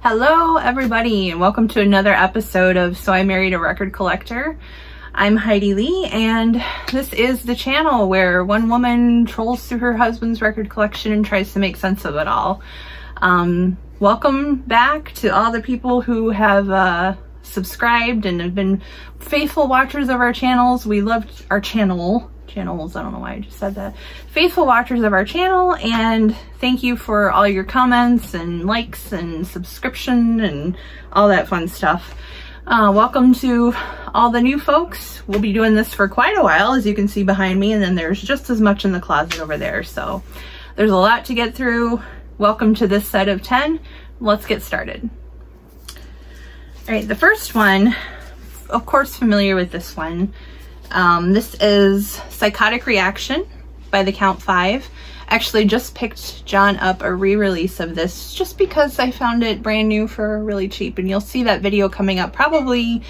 Hello everybody and welcome to another episode of So I Married a Record Collector. I'm Heidi Lee and this is the channel where one woman trolls through her husband's record collection and tries to make sense of it all. Welcome back to all the people who have subscribed and have been faithful watchers of our channels. We loved our channels, I don't know why I just said that. Faithful watchers of our channel, and thank you for all your comments and likes and subscription and all that fun stuff. Welcome to all the new folks. We'll be doing this for quite a while, as you can see behind me, and then there's just as much in the closet over there. So there's a lot to get through. Welcome to this set of 10. Let's get started. All right, the first one, of course, familiar with this one. This is Psychotic Reaction by the Count 5. Actually just picked John up a re-release of this just because I found it brand new for really cheap, and you'll see that video coming up probably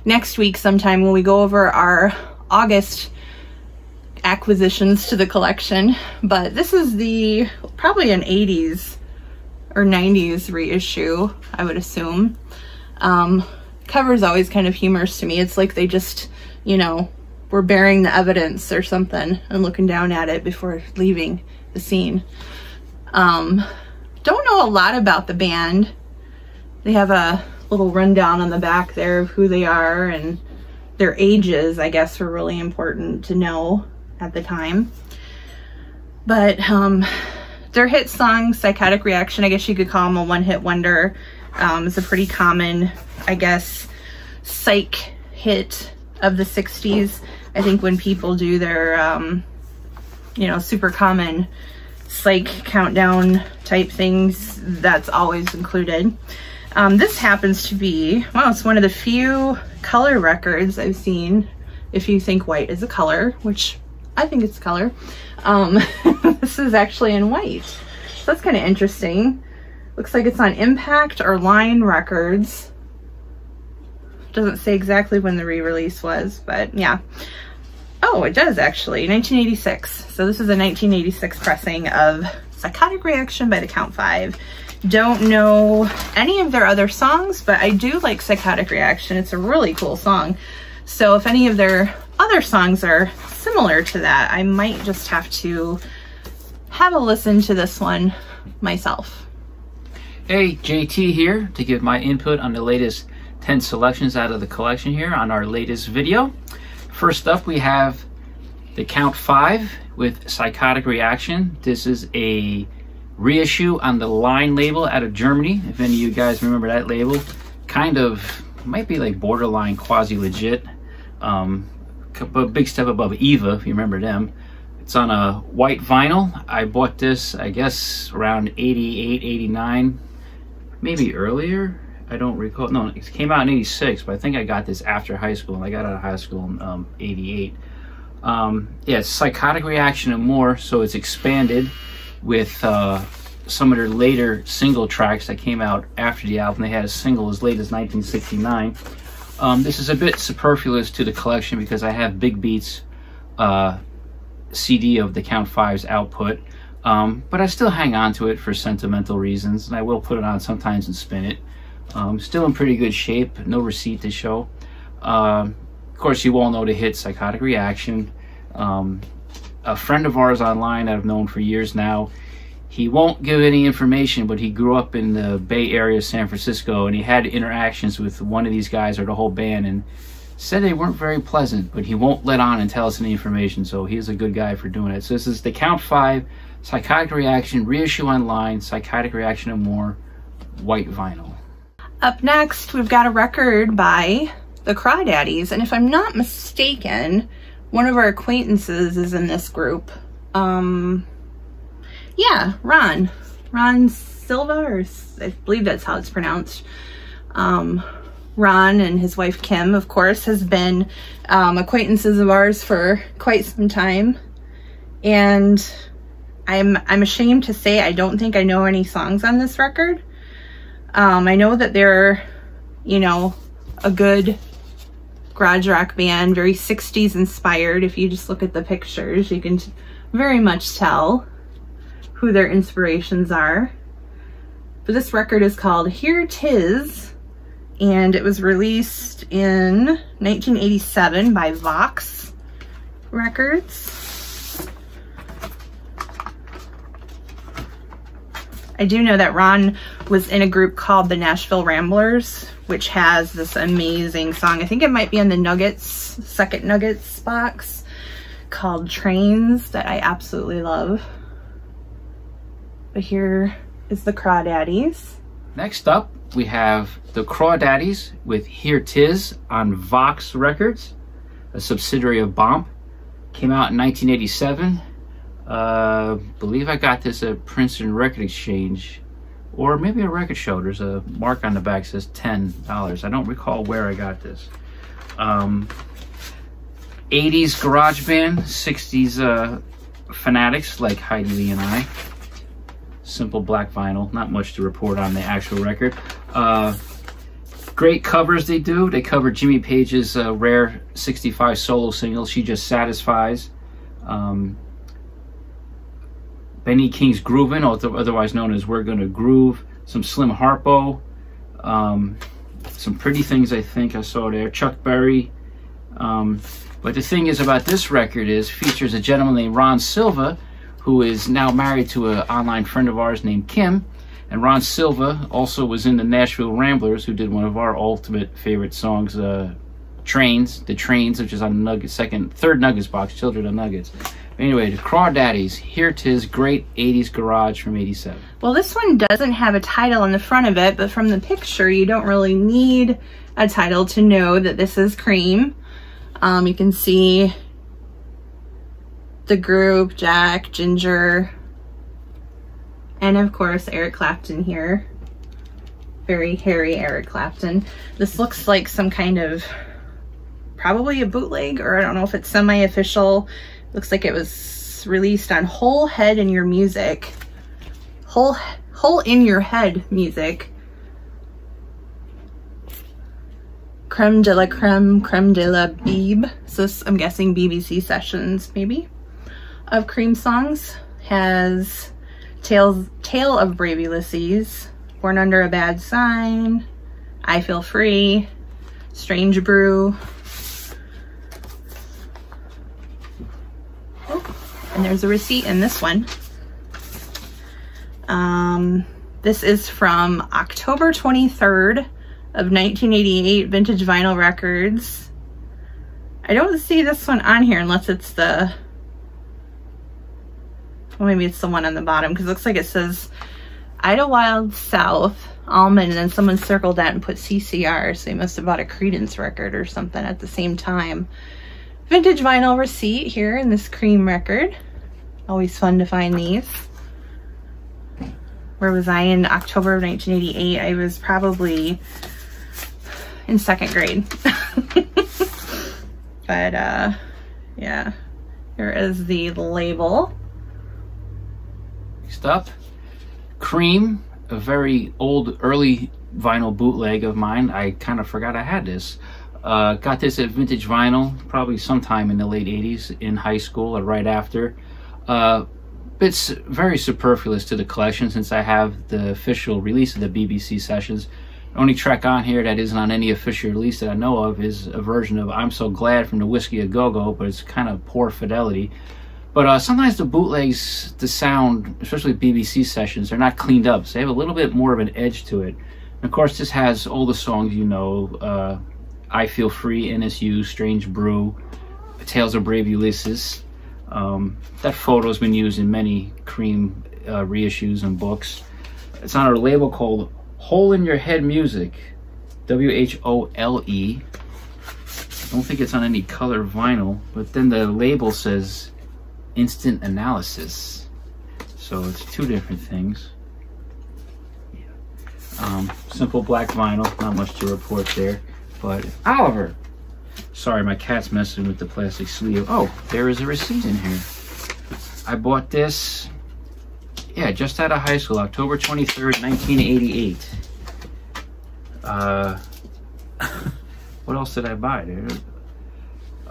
next week sometime when we go over our August acquisitions to the collection. But this is the probably an 80s or 90s reissue, I would assume. Cover's always kind of humorous to me. It's like they just, you know, we're bearing the evidence or something and looking down at it before leaving the scene. Don't know a lot about the band. They have a little rundown on the back there of who they are, and their ages, I guess, were really important to know at the time. But their hit song, Psychotic Reaction, I guess you could call them a one-hit wonder. It's a pretty common, I guess, psych hit of the 60s. I think when people do their, you know, super common psych countdown type things, that's always included. This happens to be, well, it's one of the few color records I've seen, if you think white is a color, which I think it's color. This is actually in white. So that's kind of interesting. Looks like it's on Impact or Line Records. Doesn't say exactly when the re-release was, but yeah. Oh, it does actually, 1986. So this is a 1986 pressing of Psychotic Reaction by the Count 5. Don't know any of their other songs, but I do like Psychotic Reaction. It's a really cool song. So if any of their other songs are similar to that, I might just have to have a listen to this one myself. Hey, JT here to give my input on the latest 10 selections out of the collection here on our latest video. First up, we have the Count 5 with Psychotic Reaction. This is a reissue on the Line label out of Germany. If any of you guys remember that label, kind of might be like borderline quasi-legit, but a big step above Eva, if you remember them. It's on a white vinyl. I bought this, I guess, around 88, 89, maybe earlier. I don't recall. No, it came out in 86, but I think I got this after high school, and I got out of high school in 88. Yeah, it's Psychotic Reaction and more, so it's expanded with some of their later single tracks that came out after the album. They had a single as late as 1969. This is a bit superfluous to the collection because I have Big Beats CD of the Count 5's output, but I still hang on to it for sentimental reasons, and I will put it on sometimes and spin it. Still in pretty good shape, no receipt to show. Of course, you all know the hit Psychotic Reaction. A friend of ours online that I've known for years now, he won't give any information, but he grew up in the Bay Area of San Francisco, and he had interactions with one of these guys or the whole band, and said they weren't very pleasant, but he won't let on and tell us any information, so he's a good guy for doing it. So this is the Count 5, Psychotic Reaction, reissue online, Psychotic Reaction and more, white vinyl. Up next, we've got a record by the Crawdaddies, and if I'm not mistaken, one of our acquaintances is in this group. Yeah, Ron Silva, or I believe that's how it's pronounced. Ron and his wife Kim, of course, has been acquaintances of ours for quite some time, and I'm ashamed to say I don't think I know any songs on this record. I know that they're, you know, a good garage rock band, very 60s inspired. If you just look at the pictures, you can very much tell who their inspirations are. But this record is called Here 'Tis, and it was released in 1987 by Vox Records. I do know that Ron was in a group called the Nashville Ramblers, which has this amazing song. I think it might be on the Nuggets, second Nuggets box, called Trains, that I absolutely love. But here is the Crawdaddies. Next up, we have the Crawdaddies with Here 'Tis on Vox Records, a subsidiary of Bomp. Came out in 1987. Believe I got this at Princeton Record Exchange, or maybe a record show. There's a mark on the back that says $10. I don't recall where I got this. 80s garage band, 60s fanatics like Heidi Lee and I. Simple black vinyl, not much to report on the actual record. Great covers they do. They cover Jimmy Page's rare 65 solo single, She Just Satisfies. Benny King's Groovin', otherwise known as We're Gonna Groove. Some Slim Harpo. Some Pretty Things I think I saw there. Chuck Berry. But the thing is about this record is features a gentleman named Ron Silva, who is now married to an online friend of ours named Kim. And Ron Silva also was in the Nashville Ramblers, who did one of our ultimate favorite songs, Trains, The Trains, which is on the third Nuggets box, Children of Nuggets. Anyway, the Crawdaddies, Here 'Tis, great 80s garage from 87. Well, this one doesn't have a title on the front of it, but from the picture, you don't really need a title to know that this is Cream. You can see the group, Jack, Ginger, and of course, Eric Clapton here. Very hairy Eric Clapton. This looks like some kind of, probably a bootleg, or I don't know if it's semi-official. Looks like it was released on Whole Head in Your Music. Whole in Your Head Music. Creme de la creme, creme de la Beeb. So I'm guessing BBC sessions, maybe, of Cream songs. Has Tale of Brave Ulysses, Born Under a Bad Sign, I Feel Free, Strange Brew. And there's a receipt in this one. This is from October 23rd of 1988, Vintage Vinyl Records. I don't see this one on here unless it's the, well, maybe it's the one on the bottom, because it looks like it says Idlewild South, Almond, and then someone circled that and put CCR, so they must have bought a Creedence record or something at the same time. Vintage vinyl receipt here in this Cream record. Always fun to find these. Where was I in October of 1988? I was probably in 2nd grade. But yeah, here is the label. Next up, Cream, a very old, early vinyl bootleg of mine. I kind of forgot I had this. Got this at Vintage Vinyl probably sometime in the late 80s in high school or right after. It's very superfluous to the collection since I have the official release of the BBC sessions. The only track on here that isn't on any official release that I know of is a version of I'm So Glad from the Whiskey A Go-Go, but it's kind of poor fidelity. But sometimes the bootlegs, the sound, especially BBC sessions, they're not cleaned up, so they have a little bit more of an edge to it. And of course, this has all the songs you know, I Feel Free, NSU, Strange Brew, Tales of Brave Ulysses. That photo's been used in many Cream reissues and books. It's on a label called Hole in Your Head Music, W-H-O-L-E. I don't think it's on any color vinyl, but then the label says Instant Analysis. So it's two different things. Simple black vinyl, not much to report there. But Oliver, sorry, my cat's messing with the plastic sleeve. Oh, there is a receipt in here. I bought this, yeah, just out of high school, October 23rd, 1988. What else did I buy?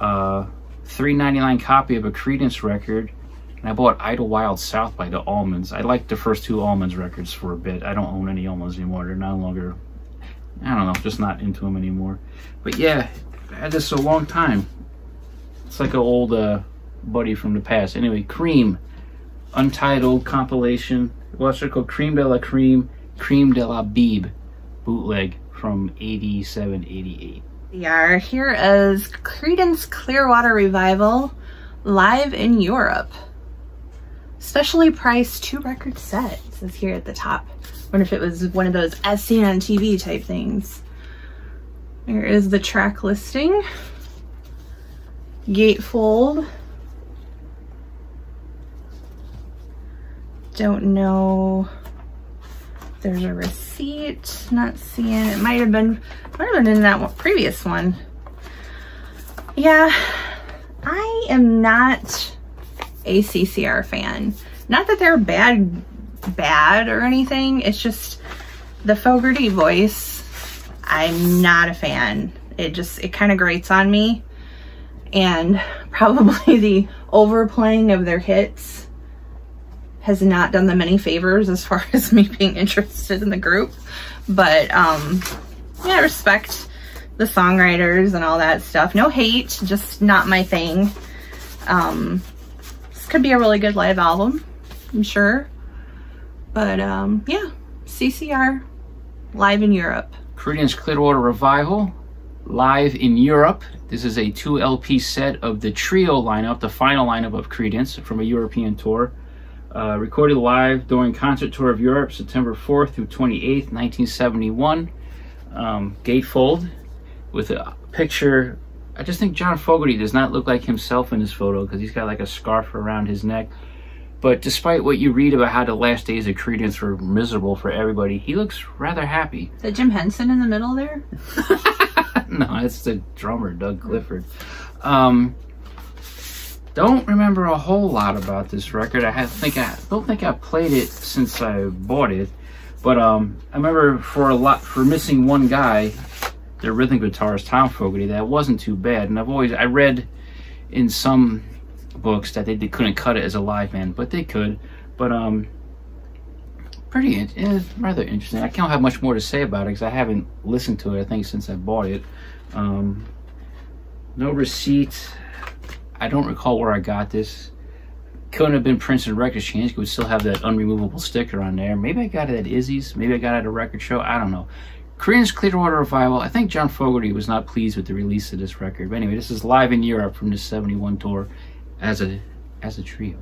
$3.99 copy of a Creedence record, and I bought Idlewild South by the Allmans. I liked the first two Allmans records for a bit. I don't own any Allmans anymore. They're no longer, I don't know, just not into them anymore. But yeah, I had this a long time. It's like an old buddy from the past. Anyway, Cream, untitled compilation. What's it called? Cream de la Cream, Cream de la Beeb bootleg from 87, 88. Yeah, here is Creedence Clearwater Revival live in Europe. Specially priced 2-record set, it says here at the top. Wonder if it was one of those as seen on TV type things. Here is the track listing. Gatefold. Don't know. There's a receipt. Not seeing it. Might have been in that one, previous one. Yeah, I am not a CCR fan. Not that they're bad or anything. It's just the Fogerty voice. I'm not a fan. It kind of grates on me, and probably the overplaying of their hits has not done them any favors as far as me being interested in the group. But yeah, I respect the songwriters and all that stuff. No hate, just not my thing. This could be a really good live album, I'm sure. But yeah, CCR live in Europe. Creedence Clearwater Revival live in Europe. This is a 2 LP set of the trio lineup, the final lineup of Creedence from a European tour. Recorded live during Concert Tour of Europe, September 4th through 28th, 1971. Gatefold with a picture. I just think John Fogerty does not look like himself in this photo because he's got like a scarf around his neck. But despite what you read about how the last days of Creedence were miserable for everybody, he looks rather happy. Is that Jim Henson in the middle there? No, it's the drummer, Doug Clifford. Don't remember a whole lot about this record. I don't think I played it since I bought it, but I remember for Missing One Guy, the rhythm guitarist Tom Fogerty, that wasn't too bad. And I read in some books that they couldn't cut it as a live band, but they could. But rather interesting. I can't have much more to say about it because I haven't listened to it, I think, since I bought it. No receipt. I don't recall where I got this. Couldn't have been Princeton Record Exchange. It would still have that unremovable sticker on there. Maybe I got it at Izzy's. Maybe I got it at a record show. I don't know. Creedence Clearwater Revival. I think John Fogerty was not pleased with the release of this record. But anyway, this is live in Europe from the 71 tour as a trio.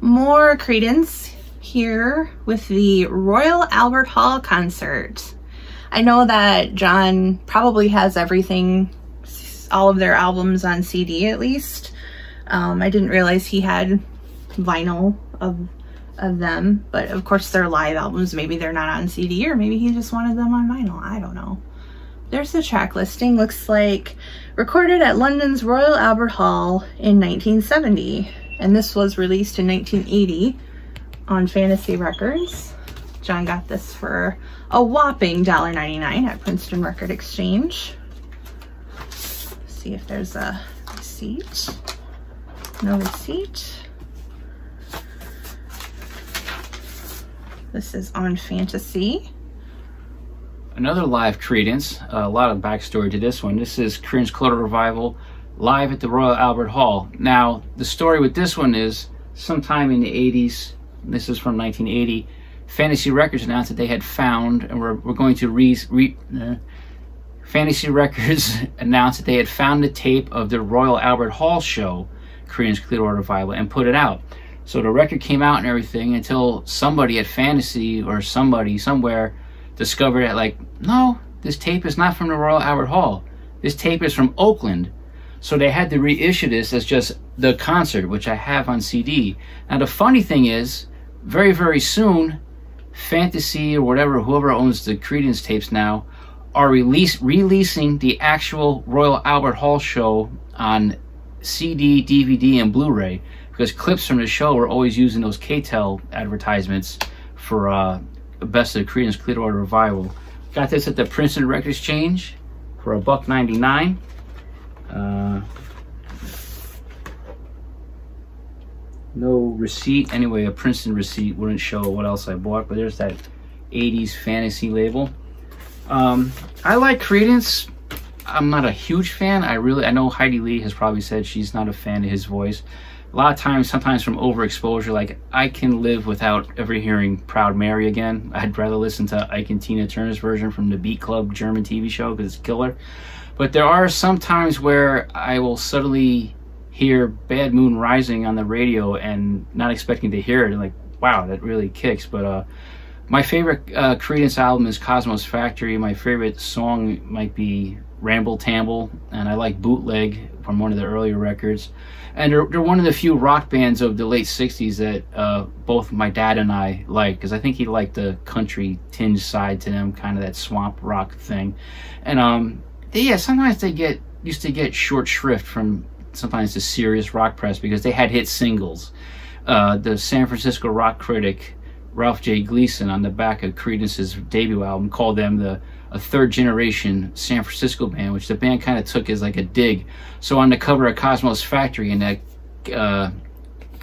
More Creedence here with the Royal Albert Hall concert. I know that John probably has everything, all of their albums on CD at least. I didn't realize he had vinyl of them, but of course they're live albums. Maybe they're not on CD, or maybe he just wanted them on vinyl. I don't know. There's the track listing. Looks like recorded at London's Royal Albert Hall in 1970, and this was released in 1980 on Fantasy Records. John got this for a whopping $1.99 at Princeton Record Exchange. See if there's a receipt. No receipt. This is on Fantasy. Another live Creedence. A lot of backstory to this one. This is Creedence Clearwater Revival live at the Royal Albert Hall. Now, the story with this one is sometime in the 80s, this is from 1980, Fantasy Records announced that they had found, and we're going to Fantasy Records announced that they had found the tape of the Royal Albert Hall show, Creedence Clearwater Revival, and put it out. So the record came out and everything until somebody at Fantasy or somebody somewhere discovered that, like, no, this tape is not from the Royal Albert Hall. This tape is from Oakland. So they had to reissue this as just the concert, which I have on CD. Now the funny thing is, very, very soon, Fantasy or whatever, whoever owns the Creedence tapes now, are releasing the actual Royal Albert Hall show on CD, DVD, and Blu-ray, because clips from the show were always using those K-Tel advertisements for Best of the Creedence Clearwater Revival. Got this at the Princeton Record Exchange for $1.99. No receipt. Anyway, a Princeton receipt wouldn't show what else I bought, but there's that 80s fantasy label. I like Creedence. I'm not a huge fan. I know Heidi Lee has probably said she's not a fan of his voice. A lot of times, sometimes from overexposure, like I can live without ever hearing Proud Mary again. I'd rather listen to Ike and Tina Turner's version from the Beat Club German TV show because it's killer. But there are some times where I will suddenly hear Bad Moon Rising on the radio and not expecting to hear it, and like, wow, that really kicks. But my favorite Creedence album is Cosmo's Factory. My favorite song might be Ramble Tamble, and I like Bootleg from one of the earlier records. And they're one of the few rock bands of the late 60s that both my dad and I like, because I think he liked the country tinge side to them, kind of that swamp rock thing. And yeah, sometimes they used to get short shrift from sometimes the serious rock press because they had hit singles. The San Francisco rock critic Ralph J. Gleason on the back of Creedence's debut album called them a third generation San Francisco band, which the band kind of took as like a dig. So on the cover of Cosmo's Factory, in that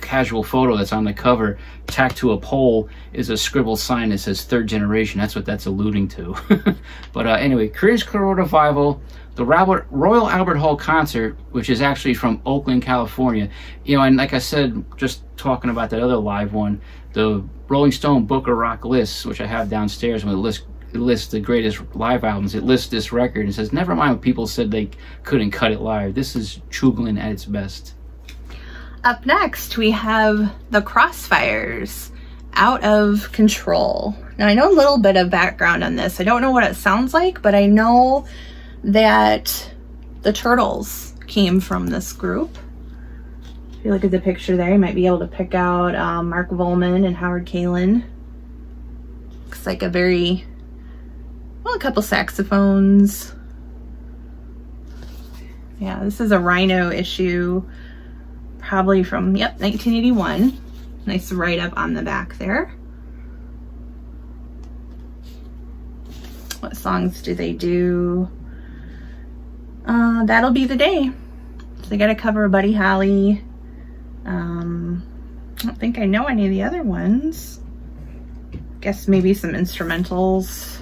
casual photo that's on the cover, tacked to a pole, is a scribbled sign that says third generation. That's what that's alluding to. But anyway, Creedence Clearwater Revival, the Royal Albert Hall concert, which is actually from Oakland, California. You know, and like I said, just talking about that other live one, the Rolling Stone Book of Rock lists, which I have downstairs, when it lists the greatest live albums, it lists this record and says, never mind what people said they couldn't cut it live. This is Chugland at its best. Up next, we have the Crossfires, Out of Control. Now, I know a little bit of background on this. I don't know what it sounds like, but I know that the Turtles came from this group. If you look at the picture there, you might be able to pick out Mark Volman and Howard Kaylan. Looks like a couple saxophones. Yeah, this is a Rhino issue, probably from, 1981. Nice write-up on the back there. What songs do they do? That'll Be the Day. So they got a cover of Buddy Holly. I don't think I know any of the other ones. Guess maybe some instrumentals.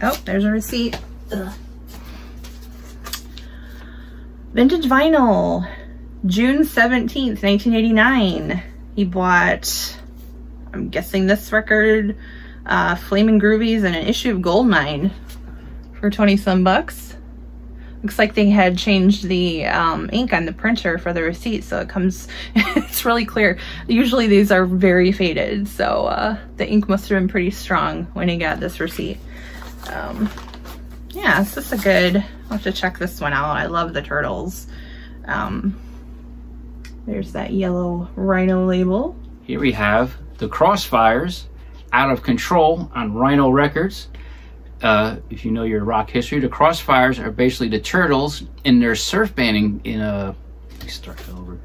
Oh, there's a receipt. Ugh. Vintage vinyl, June 17th, 1989. He bought, I'm guessing this record, Flamin' Groovies and an issue of Goldmine for 20 some bucks. Looks like they had changed the ink on the printer for the receipt, so it comes, it's really clear. Usually these are very faded, so the ink must have been pretty strong when he got this receipt. Yeah, it's just a good, I'll have to check this one out. I love the Turtles. There's that yellow Rhino label. Here we have the Crossfires, Out of Control on Rhino Records. If you know your rock history, the Crossfires are basically the Turtles in their surf banding in a, let me start over.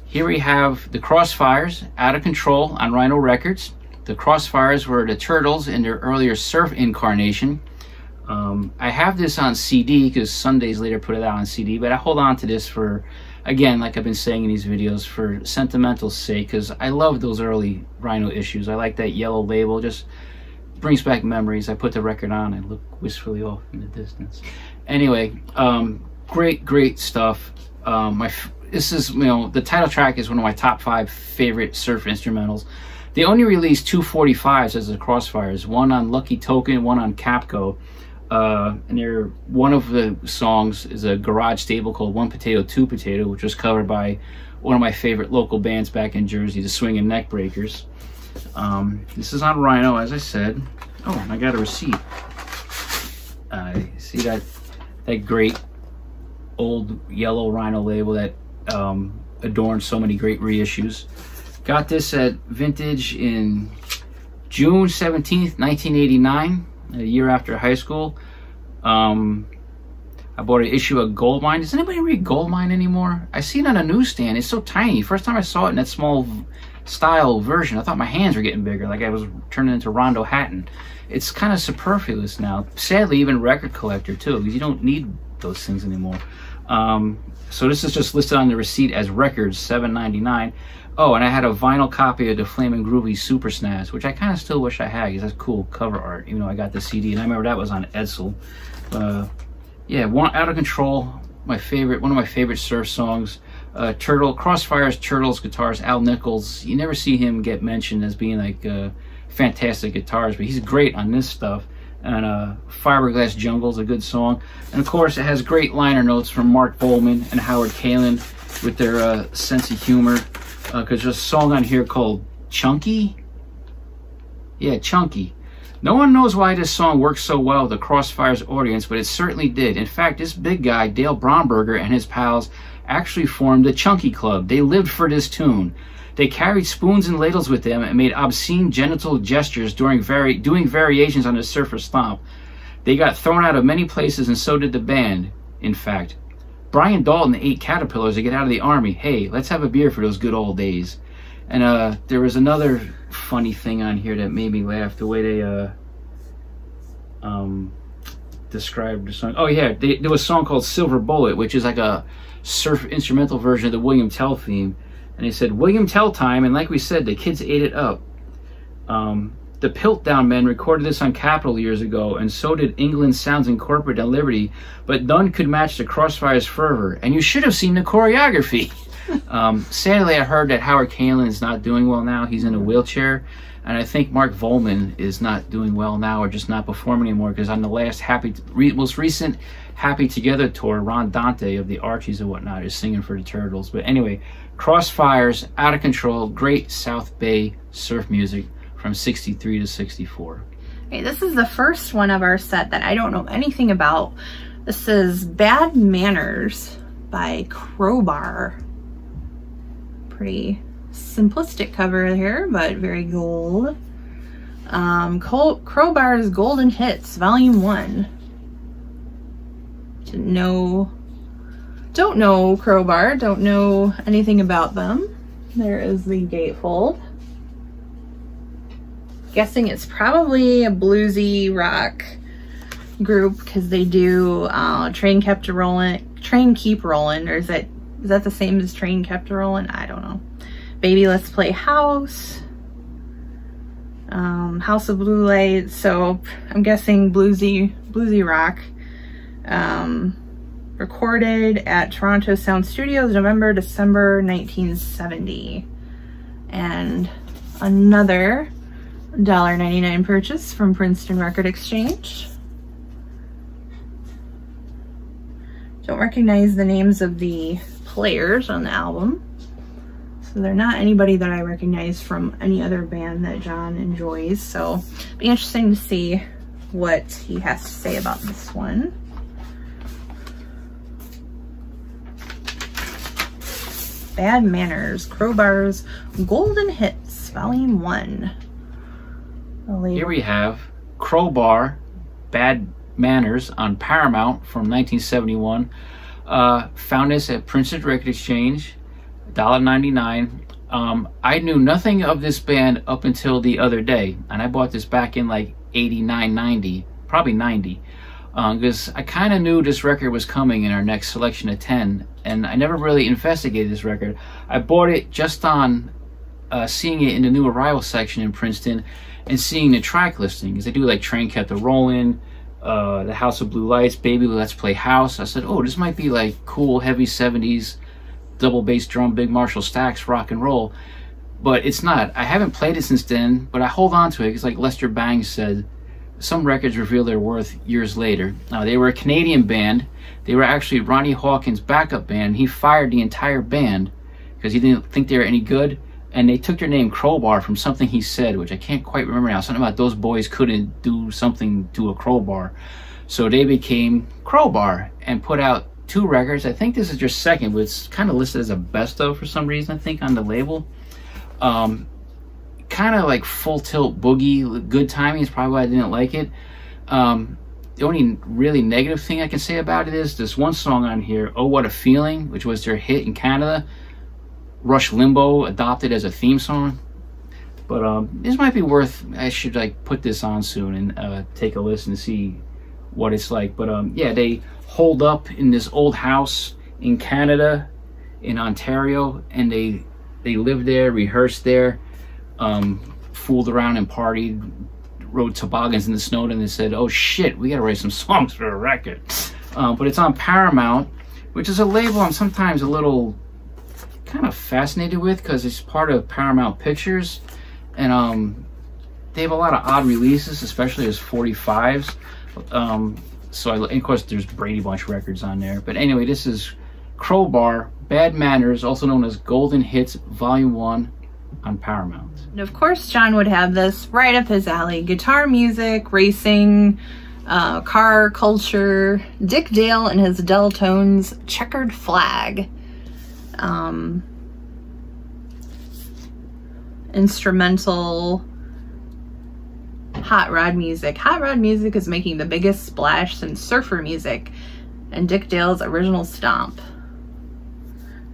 Here we have the Crossfires, Out of Control on Rhino Records. The Crossfires were the Turtles in their earlier surf incarnation. I have this on CD because Sundays later put it out on CD, but I hold on to this for, again, like I've been saying in these videos, for sentimental sake, because I love those early Rhino issues. I like that yellow label, just brings back memories. I put the record on and look wistfully off in the distance. Anyway, great stuff. This is, the title track is one of my top 5 favorite surf instrumentals. They only released 2 45s as the Crossfires, one on Lucky Token, one on Capco. And one of the songs is a garage staple called One Potato, Two Potato, which was covered by one of my favorite local bands back in Jersey, the Swingin' Neckbreakers. This is on Rhino, as I said. Oh, and I got a receipt. I see that great old yellow Rhino label that adorns so many great reissues. Got this at Vintage in June 17th, 1989, a year after high school. I bought an issue of Goldmine. Does anybody read Goldmine anymore? I see it on a newsstand. It's so tiny. First time I saw it in that small style version. I thought my hands were getting bigger, like I was turning into Rondo Hatton. It's kind of superfluous now. Sadly, even Record Collector too, because you don't need those things anymore. So this is just listed on the receipt as records, $7.99. Oh, and I had a vinyl copy of the Flamin' Groovy Super SNAS, which I kind of still wish I had, because that's cool cover art, even though I got the CD, and I remember that was on Edsel. Yeah, Out of Control, one of my favorite surf songs. Crossfire's Turtles guitars, Al Nichols. You never see him get mentioned as being like fantastic guitars, but he's great on this stuff. And Fiberglass Jungle's a good song. And of course, it has great liner notes from Mark Bolan and Howard Kaylan with their sense of humor. Because there's a song on here called Chunky. Yeah, Chunky. No one knows why this song works so well with the Crossfire's audience, but it certainly did. In fact, this big guy, Dale Bromberger, and his pals actually formed the Chunky Club. They lived for this tune. They carried spoons and ladles with them and made obscene genital gestures doing variations on the Surfer Stomp. They got thrown out of many places, and so did the band, in fact. Brian Dalton ate caterpillars to get out of the army. Hey, let's have a beer for those good old days. And there was another funny thing on here that made me laugh, the way they described the song. Oh yeah, there was a song called Silver Bullet, which is like a surf instrumental version of the William Tell theme. And they said, William Tell time, and like we said, the kids ate it up. The Piltdown Men recorded this on Capitol years ago, and so did England Sounds Incorporated and Liberty, but none could match the Crossfire's fervor. And you should have seen the choreography. Sadly, I heard that Howard Kaylan is not doing well now. He's in a wheelchair. And I think Mark Volman is not doing well now, or just not performing anymore, because on the last most recent Happy Together tour, Ron Dante of the Archies and whatnot is singing for the Turtles. But anyway, Crossfire's Out of Control, great South Bay surf music from 63 to 64. Okay, this is the first one of our set that I don't know anything about. This is Bad Manners by Crowbar. Pretty simplistic cover here, but very gold. Crowbar's Golden Hits, Volume 1. Don't know Crowbar, don't know anything about them. There is the gatefold. Guessing it's probably a bluesy rock group, because they do Train Kept Rollin', Keep Rollin', or is that the same as Train Kept Rollin'? I don't know. Baby Let's Play House, House of Blue Lights, so I'm guessing bluesy rock. Recorded at Toronto Sound Studios, December 1970. And another $1.99 purchase from Princeton Record Exchange. Don't recognize the names of the players on the album, so they're not anybody that I recognize from any other band that John enjoys, so it'll be interesting to see what he has to say about this one. Bad Manners, Crowbar's Golden Hits, Volume 1. Here we have Crowbar, Bad Manners on Paramount from 1971. Found this at Princeton Record Exchange, $1.99. I knew nothing of this band up until the other day, and I bought this back in like 89, 90, probably 90. Because I kind of knew this record was coming in our next selection of 10, and I never really investigated this record. I bought it just on seeing it in the new arrival section in Princeton and seeing the track listing, because they do like Train Kept A-Rollin', the House of Blue Lights, Baby Let's Play House. I said, oh, this might be like cool, heavy 70s, double bass drum, Big Marshall Stax rock and roll. But it's not. I haven't played it since then, but I hold on to it because, like Lester Bangs said, some records reveal their worth years later. They were a Canadian band. They were actually Ronnie Hawkins' backup band. He fired the entire band because he didn't think they were any good, and they took their name Crowbar from something he said, which I can't quite remember now. Something about those boys couldn't do something to a crowbar. So they became Crowbar and put out 2 records. I think this is their second, but it's kind of listed as a best of for some reason, I think, on the label. Kind of like Full Tilt Boogie, good timing is probably why I didn't like it. The only really negative thing I can say about it is this one song on here, Oh What a Feeling, which was their hit in Canada, Rush Limbaugh adopted as a theme song. But this might be worth, I should like put this on soon and take a listen to see what it's like. But yeah, they holed up in this old house in Canada, in Ontario, and they lived there, rehearsed there, fooled around and partied, rode toboggans in the snow, and they said, oh shit, we gotta write some songs for a record. But it's on Paramount, which is a label I'm sometimes a little kind of fascinated with because it's part of Paramount Pictures, and they have a lot of odd releases, especially as 45s. And of course there's Brady Bunch records on there. But anyway, this is Crowbar, Bad Manners, also known as Golden Hits Volume 1 on Paramount. And of course John would have this right up his alley. Guitar music, racing, car culture, Dick Dale and his Delltones, Checkered Flag, instrumental, hot rod music. Hot rod music is making the biggest splash since surfer music and Dick Dale's original stomp.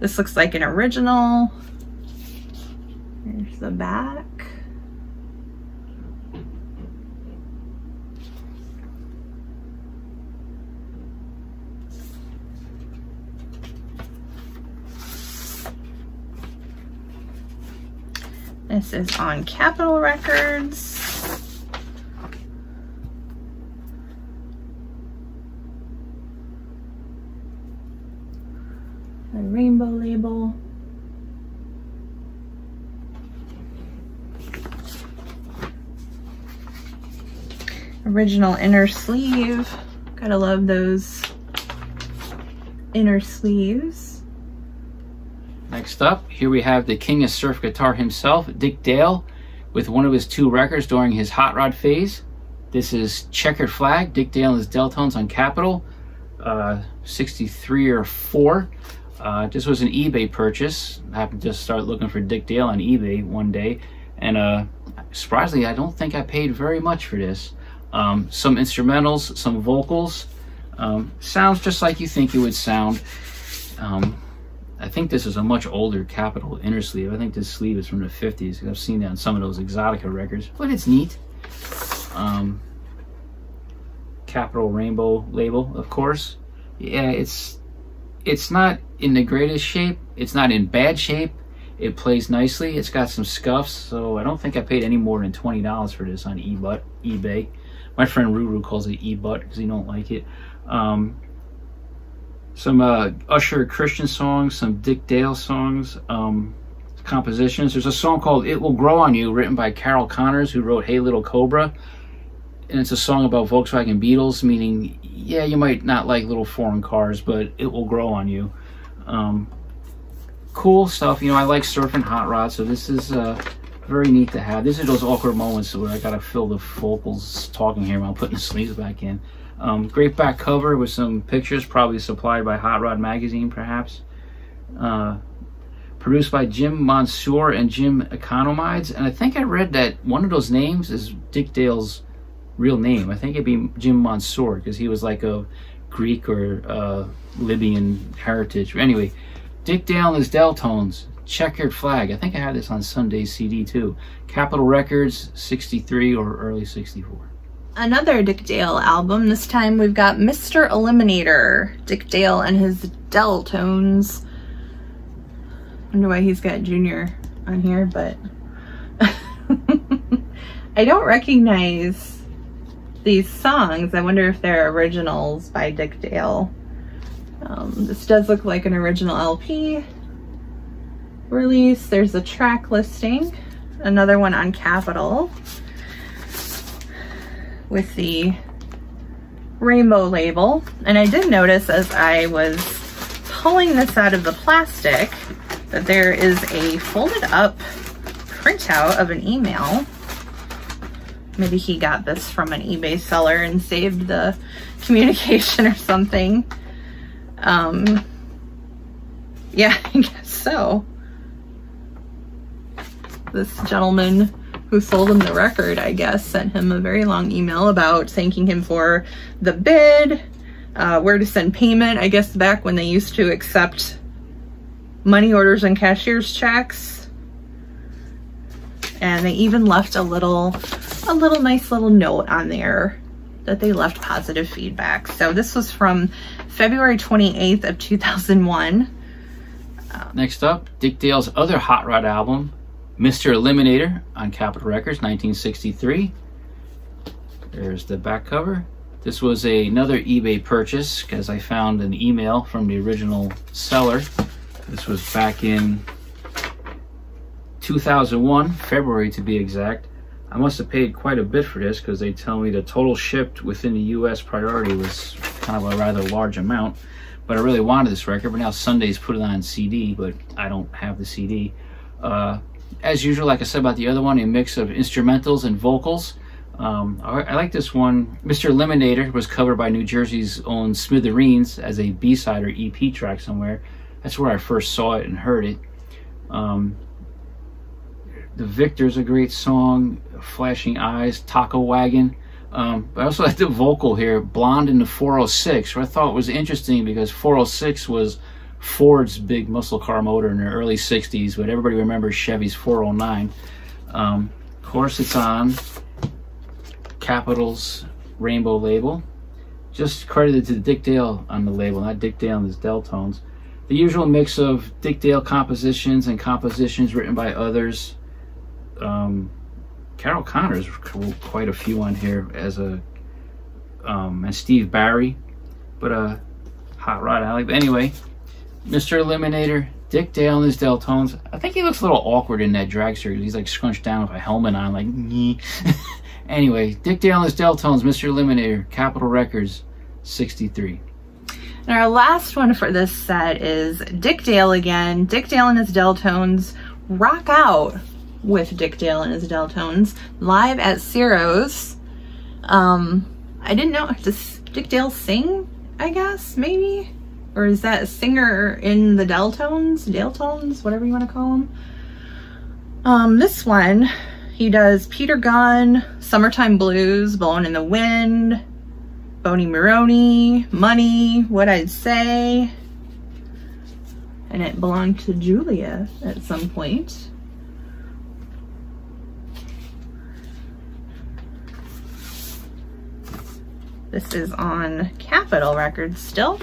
This looks like an original. Here's the back. This is on Capitol Records. The Rainbow label. Original inner sleeve. Gotta love those inner sleeves. Next up, here we have the king of surf guitar himself, Dick Dale, with one of his 2 records during his hot rod phase. This is Checkered Flag, Dick Dale and his Delltones on Capitol, 63 or 4. This was an eBay purchase. I happened to start looking for Dick Dale on eBay one day, and surprisingly, I don't think I paid very much for this. Some instrumentals, some vocals. Sounds just like you think it would sound. I think this is a much older Capitol inner sleeve. I think this sleeve is from the 50s. I've seen that on some of those Exotica records, but it's neat. Capitol Rainbow label, of course. Yeah, it's not in the greatest shape. It's not in bad shape. It plays nicely. It's got some scuffs, so I don't think I paid any more than $20 for this on eBay. My friend Ruru calls it eButt because he don't like it. Some Usher Christian songs, some Dick Dale songs, compositions. There's a song called It Will Grow on You, written by Carol Connors, who wrote Hey Little Cobra. And it's a song about Volkswagen Beetles, meaning, yeah, you might not like little foreign cars, but it will grow on you. Cool stuff. You know, I like surfing hot rods, so this is very neat to have. These are those awkward moments where I gotta fill the vocals talking here while putting the sleeves back in. Great back cover with some pictures, probably supplied by Hot Rod Magazine, perhaps. Produced by Jim Mansour and Jim Economides, and I think I read that one of those names is Dick Dale's real name. I think it'd be Jim Mansour because he was like a Greek or Libyan heritage. Anyway, Dick Dale and his Delltones, Checkered Flag. I think I had this on Sunday's CD too. Capitol Records, 63 or early 64. Another Dick Dale album. This time we've got Mr. Eliminator, Dick Dale and his Delltones. Wonder why he's got Junior on here, but I don't recognize these songs. I wonder if they're originals by Dick Dale. This does look like an original LP release. There's a track listing, another one on Capitol with the Rainbow label. And I did notice as I was pulling this out of the plastic that there is a folded up printout of an email. Maybe he got this from an eBay seller and saved the communication or something. Yeah, I guess so. This gentleman who sold him the record, I guess, sent him a very long email about thanking him for the bid, where to send payment. I guess back when they used to accept money orders and cashier's checks. And they even left a nice little note on there that they left positive feedback. So this was from February 28th of 2001. Next up, Dick Dale's other Hot Rod album, Mr. Eliminator, on Capitol Records, 1963. There's the back cover. This was another eBay purchase because I found an email from the original seller. This was back in 2001, February to be exact. I must have paid quite a bit for this because they tell me the total shipped within the US priority was kind of a rather large amount. But I really wanted this record, but now Sunday's put it on CD, but I don't have the CD. As usual, like I said about the other one, a mix of instrumentals and vocals. I like this one. Mr. Eliminator was covered by New Jersey's own Smithereens as a B-side or EP track somewhere. That's where I first saw it and heard it. The Victor's a great song. Flashing Eyes, Taco Wagon. But I also like the vocal here, Blonde in the 406, which I thought was interesting because 406 was Ford's big muscle car motor in the early 60s, but everybody remembers Chevy's 409. Of course, it's on Capitol's Rainbow label. Just credited to Dick Dale on the label, not Dick Dale and his Deltones. The usual mix of Dick Dale compositions and compositions written by others. Carol Connors wrote quite a few on here as a and Steve Barry, but Hot Rod Alley. But anyway, Mr. Eliminator, Dick Dale and his Deltones. I think he looks a little awkward in that dragster. He's like scrunched down with a helmet on, like Anyway, Dick Dale and his Deltones, Mr. Eliminator, Capitol Records, 63. And our last one for this set is Dick Dale again. Dick Dale and his Deltones, Rock Out with Dick Dale and his Deltones, live at Ciro's. I didn't know, does Dick Dale sing, I guess, maybe? Or is that a singer in the Deltones, whatever you want to call them? This one, he does Peter Gunn, Summertime Blues, Blowin' in the Wind, Boney Maroney, Money, What I'd Say, and it belonged to Julia at some point. This is on Capitol Records still,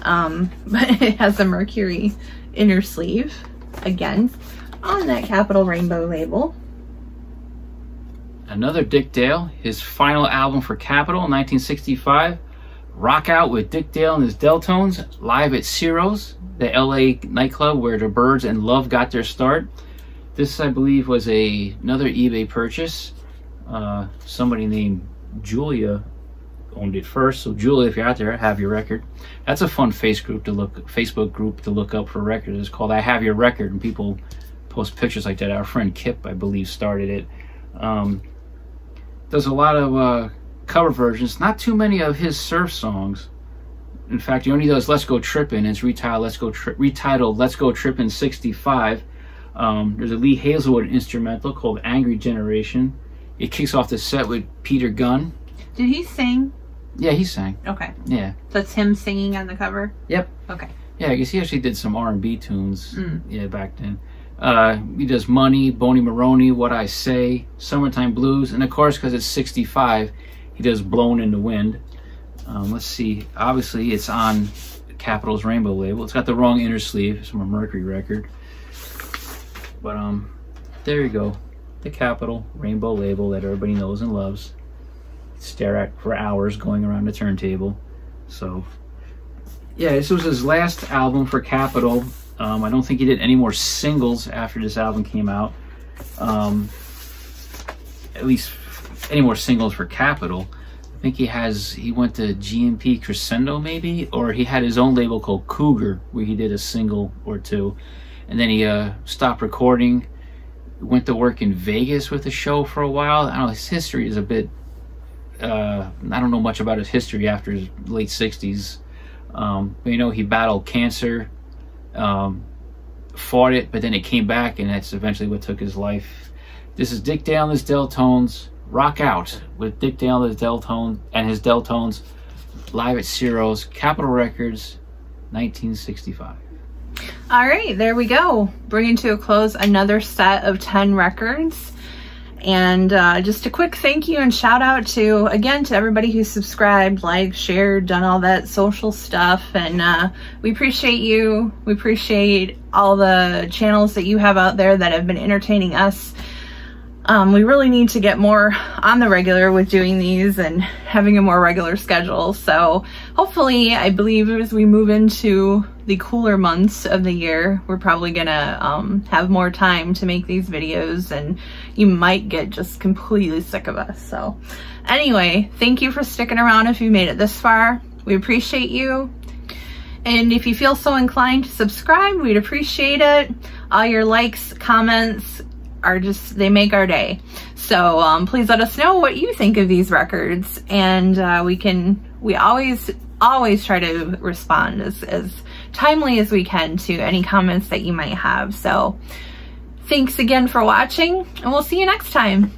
but it has a Mercury inner sleeve, again, on that Capitol Rainbow label. Another Dick Dale, his final album for Capitol, 1965, Rock Out with Dick Dale and his Deltones, live at Ciro's, the LA nightclub where the Byrds and Love got their start. This, I believe, was another eBay purchase. Somebody named Julia owned it first, so Julia, if you're out there, I Have Your Record. That's a fun Facebook group to look up for records. It's called I Have Your Record, and people post pictures like that. Our friend Kip, I believe, started it. Does a lot of cover versions, not too many of his surf songs. In fact, he only does Let's Go Trippin'. It's retitled Let's Go Trippin' 65. There's a Lee Hazelwood instrumental called Angry Generation. It kicks off the set with Peter Gunn. Did he sing? Yeah, he sang. Okay. Yeah. That's him singing on the cover? Yep. Okay. Yeah, I guess he actually did some R&B tunes yeah, back then. He does Money, Boney Maroney, What I Say, Summertime Blues, and of course, because it's 65, he does Blowin' in the Wind. Let's see, obviously it's on Capitol's Rainbow label. It's got the wrong inner sleeve, it's from a Mercury record. But there you go, the Capitol Rainbow label that everybody knows and loves. Stare at for hours going around the turntable. So yeah, this was his last album for Capitol. I don't think he did any more singles after this album came out. At least any more singles for Capitol. I think he went to GMP Crescendo maybe, or he had his own label called Cougar where he did a single or two. And then he stopped recording, went to work in Vegas with a show for a while. I don't know, his history is a bit, I don't know much about his history after his late 60s. But you know, he battled cancer, fought it, but then it came back, and that's eventually what took his life. This is Dick Dale and his Deltones, Rock Out with Dick Dale and his Deltones, live at Ciro's, Capitol Records, 1965. All right, there we go. Bringing to a close another set of 10 records. And just a quick thank you and shout out to, again, to everybody who subscribed, liked, shared, done all that social stuff. And we appreciate you. We appreciate all the channels that you have out there that have been entertaining us. We really need to get more on the regular with doing these and having a more regular schedule. So hopefully, I believe as we move into the cooler months of the year, we're probably gonna have more time to make these videos, and you might get just completely sick of us. So anyway, thank you for sticking around if you made it this far. We appreciate you. And if you feel so inclined to subscribe, we'd appreciate it. All your likes, comments, are just, they make our day. So please let us know what you think of these records, and we always try to respond as timely as we can to any comments that you might have. So thanks again for watching, and we'll see you next time.